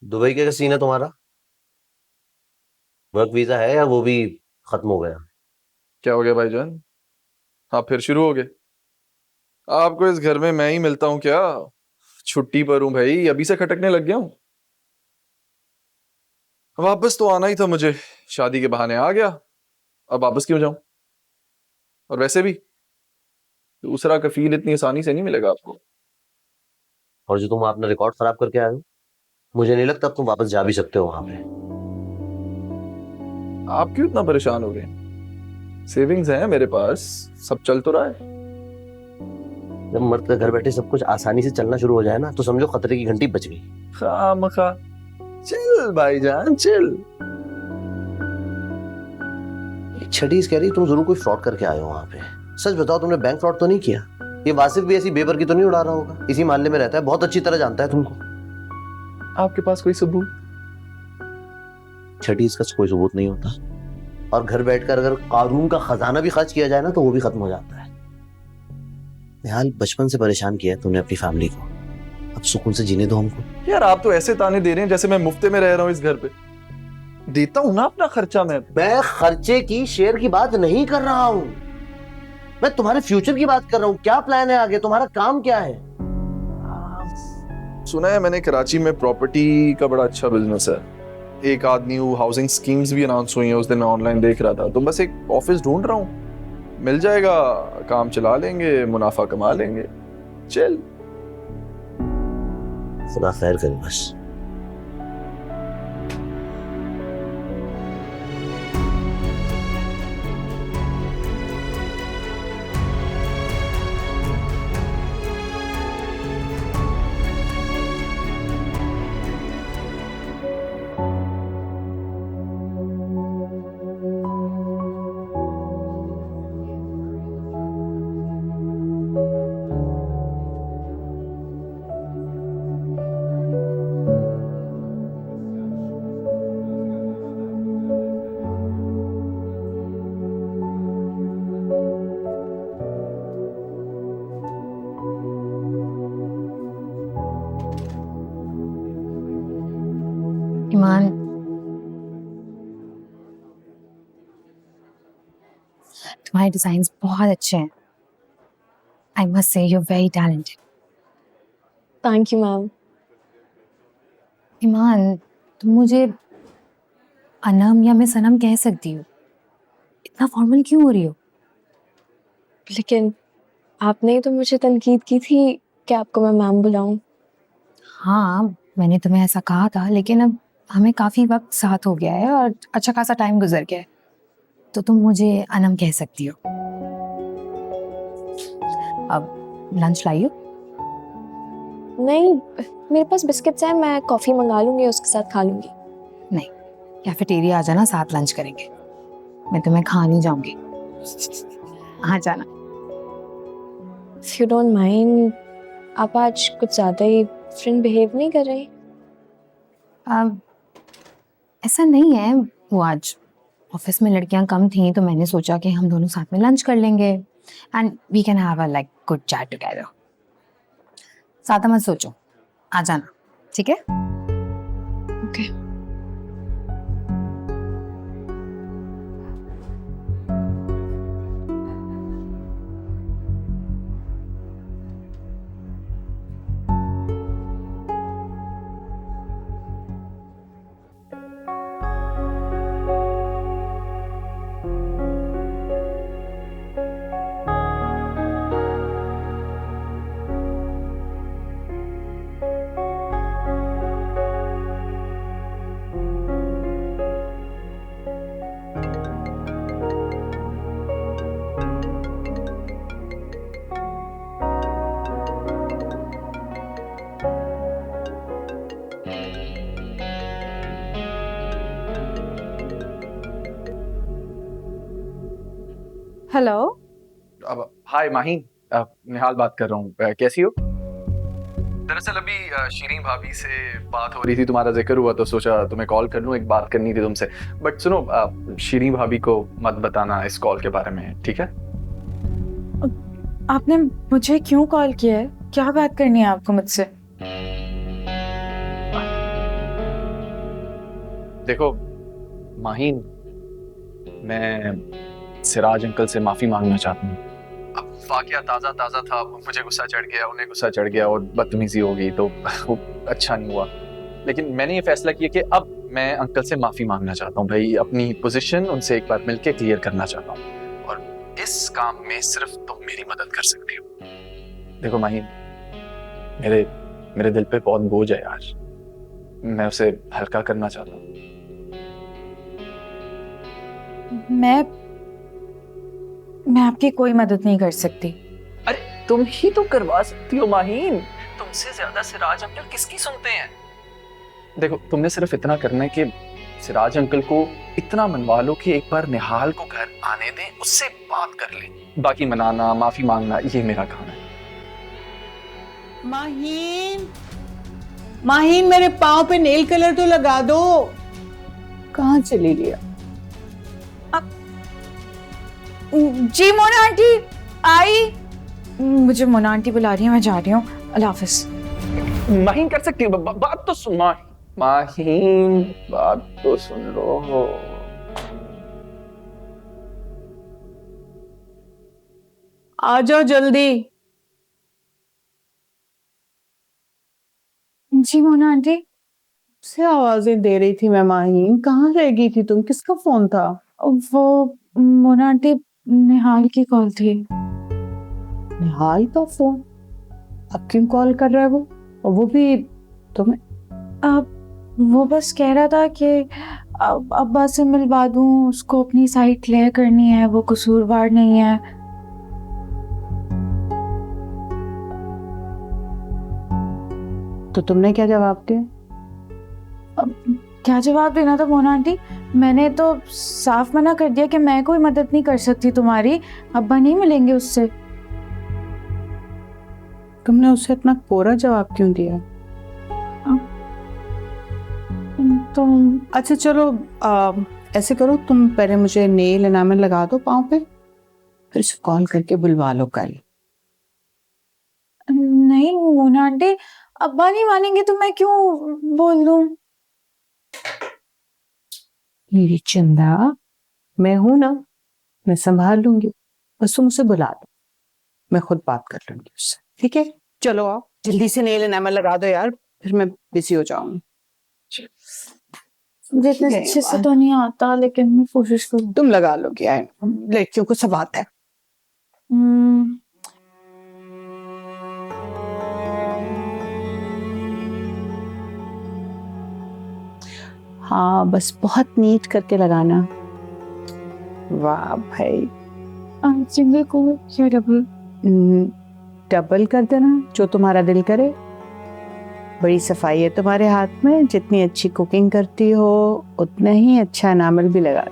Dubai का scene है तुम्हारा? वर्क वीजा है या वो भी खत्म हो गया? क्या हो गया भाईजान? आप फिर शुरू हो गए? आपको इस घर में मैं ही मिलता हूँ क्या? छुट्टी पर हूँ भाई, अभी से खटकने लग गया हूँ। वापस तो आना ही था मुझे, शादी के बहाने आ गया। अब वापस क्यों जाऊं? और वैसे भी दूसरा कफील इतनी आसानी से नहीं मिलेगा आपको। और जो तुम अपना रिकॉर्ड खराब करके आए हो, मुझे नहीं लगता अब तुम वापस जा भी सकते हो वहां पे। आप क्यों इतना परेशान हो गए? सेविंग्स हैं मेरे पास, सब चल तो रहा है। जब मर्द का घर बैठे सब कुछ आसानी से चलना शुरू हो जाए ना, तो समझो खतरे की घंटी बज गई। खामखा चिल भाईजान चिल। छठी कह रही तुम जरूर कोई फ्रॉड करके आए हो वहां पे। सच बताओ, तुमने बैंक फ्रॉड तो नहीं किया? ये वासिफ भी ऐसी बेबर की तो नहीं उड़ा रहा होगा? इसी मोहल्ले में रहता है, बहुत अच्छी तरह जानता है तुमको। आपके पास कोई सबूत? छठी इसका कोई सबूत नहीं होता। और घर बैठकर अगर कानून का खजाना भी खर्च किया जाए ना, तो वो भी खत्म हो जाता है। निहाल, बचपन से परेशान किया है तुमने अपनी फैमिली को, अब सुकून से जीने दो हमको। यार आप तो ऐसे ताने दे रहे हैं जैसे मैं मुफ्ते में रह रहा हूँ इस घर पे। देता हूँ ना अपना खर्चा मैं खर्चे की शेयर की बात नहीं कर रहा हूं, मैं तुम्हारे फ्यूचर की बात कर रहा हूं। क्या प्लान है आगे, तुम्हारा काम क्या है? सुना है मैंने कराची में प्रॉपर्टी का बड़ा अच्छा बिजनेस है। एक आध न्यू हाउसिंग स्कीम्स भी अनाउंस हुई हैं, उस दिन मैं ऑनलाइन देख रहा था। तो बस एक ऑफिस ढूंढ रहा हूँ, मिल जाएगा, काम चला लेंगे, मुनाफा कमा लेंगे। चल। खुदा खैर करे बस। ईमान, तुम्हारे डिजाइन्स बहुत अच्छे हैं। I must say you very talented. Thank you ma'am. Iman, तुम मुझे अनम या मैं सनम कह सकती हो, इतना फॉर्मल क्यों हो रही हो? लेकिन आपने ही तो मुझे तनकीद की थी कि आपको मैं मैम बुलाऊं। हाँ, मैंने तुम्हें ऐसा कहा था, लेकिन अब हमें काफी वक्त साथ हो गया है और अच्छा खासा टाइम गुजर गया है, तो तुम मुझे अनम कह सकती हो। अब लंच लाइयो। नहीं, मेरे पास बिस्किट्स हैं, मैं कॉफी मंगा लूंगी, उसके साथ खा लूंगी। नहीं, कैफेटेरिया आ जाना, साथ लंच करेंगे। मैं तुम्हें खा नहीं जाऊंगी, आ जाना। इफ यू डोंट माइंड, आप आज कुछ ज्यादा ही फ्रेंड बिहेव नहीं कर रहे? अब ऐसा नहीं है, वो आज ऑफिस में लड़कियां कम थी, तो मैंने सोचा कि हम दोनों साथ में लंच कर लेंगे and we can have a like good chat together. ज्यादा मत सोचो, आ जाना, ठीक है? ओके। हेलो। अब हाय माही, निहाल बात कर रहा हूँ। कैसी हो? दरअसल अभी शीरीन भाभी से बात हो रही थी, तुम्हारा जिक्र हुआ तो सोचा तुम्हें कॉल कर लूँ, एक बात करनी थी तुमसे। बट सुनो, शीरीन भाभी को मत बताना इस कॉल के बारे में, ठीक है? आपने मुझे क्यों कॉल किया है? क्या बात करनी है आपको मुझसे? देखो माहीन, मैं सिराज अंकल से माफी मांगना चाहता हूँ। अब वाकया ताजा ताजा था, मुझे गुस्सा चढ़ गया, उन्हें गुस्सा चढ़ गया और बदतमीजी हो गई, तो वो अच्छा नहीं हुआ। लेकिन मैंने ये फैसला किया कि अब मैं अंकल से माफी मांगना चाहता हूँ भाई, अपनी पोजीशन उनसे एक बार मिलके क्लियर करना चाहता हूँ, और इस काम में सिर्फ तुम मेरी मदद कर सकती हो। देखो माहीन, मेरे दिल पे बहुत बोझ है यार, मैं उसे हल्का करना चाहता हूँ। मैं आपकी कोई मदद नहीं कर सकती। अरे तुम ही तो करवा सकती हो माहीन, तुमसे ज्यादा सिराज अंकल किसकी सुनते हैं। देखो तुमने सिर्फ इतना करना है कि सिराज अंकल को इतना मनवा लो कि एक बार निहाल को घर आने दें, उससे बात कर ले। बाकी मनाना, माफी मांगना, ये मेरा काम है। माहीन, माहीन मेरे पाँव पे नेल कलर तो लगा दो। कहाँ चली गई? जी मोना आंटी आई। मुझे मोना आंटी बुला रही है, मैं जा रही हूँ। अल्लाह हाफिज। माहीन कर सकती हो, बात तो सुन। माहीन बात तो सुन लो। आ जाओ जल्दी। जी मोना आंटी। से आवाजें दे रही थी मैं। माहीन कहाँ रह गई थी तुम? किसका फोन था? वो मोना आंटी, निहाल की कॉल थी। निहाल का फोन? अब क्यों कॉल कर रहा है वो? और वो भी तुम्हें? अब वो बस कह रहा था कि अब्बा से मिलवा दूं, उसको अपनी साइट क्लियर करनी है, वो कसूरवार नहीं है। तो तुमने क्या जवाब दिया? क्या जवाब देना था मोना आंटी? मैंने तो साफ मना कर दिया कि मैं कोई मदद नहीं कर सकती तुम्हारी, अब्बा नहीं मिलेंगे उससे। तुमने उसे इतना कोरा जवाब क्यों दिया? तो अच्छा चलो, ऐसे करो, तुम पहले मुझे नेल एनामेल लगा दो पाँव पे, फिर उसे कॉल करके बुलवा लो कल। नहीं मोना आंटी, अब्बा नहीं मानेंगे तो मैं क्यों बोल दूं? मेरी चंदा, मैं हूं ना, मैं संभाल लूंगी, बस तुम उसे बुला दो, मैं खुद बात कर लूंगी उससे। ठीक है, चलो आओ जल्दी से नेल एनामेल लगा दो यार, फिर मैं बिजी हो जाऊंगी। मुझे इतने अच्छे से तो नहीं आता, लेकिन मैं कोशिश करूँ। तुम लगा लोगी, आए लड़कियों को सब आता है। हाँ बस बहुत नीट करके लगाना। वाह भाई। सिंगल को या डबल? डबल कर देना, जो तुम्हारा दिल करे। बड़ी सफाई है तुम्हारे हाथ में, जितनी अच्छी कुकिंग करती हो उतना ही अच्छा एनामल भी लगा।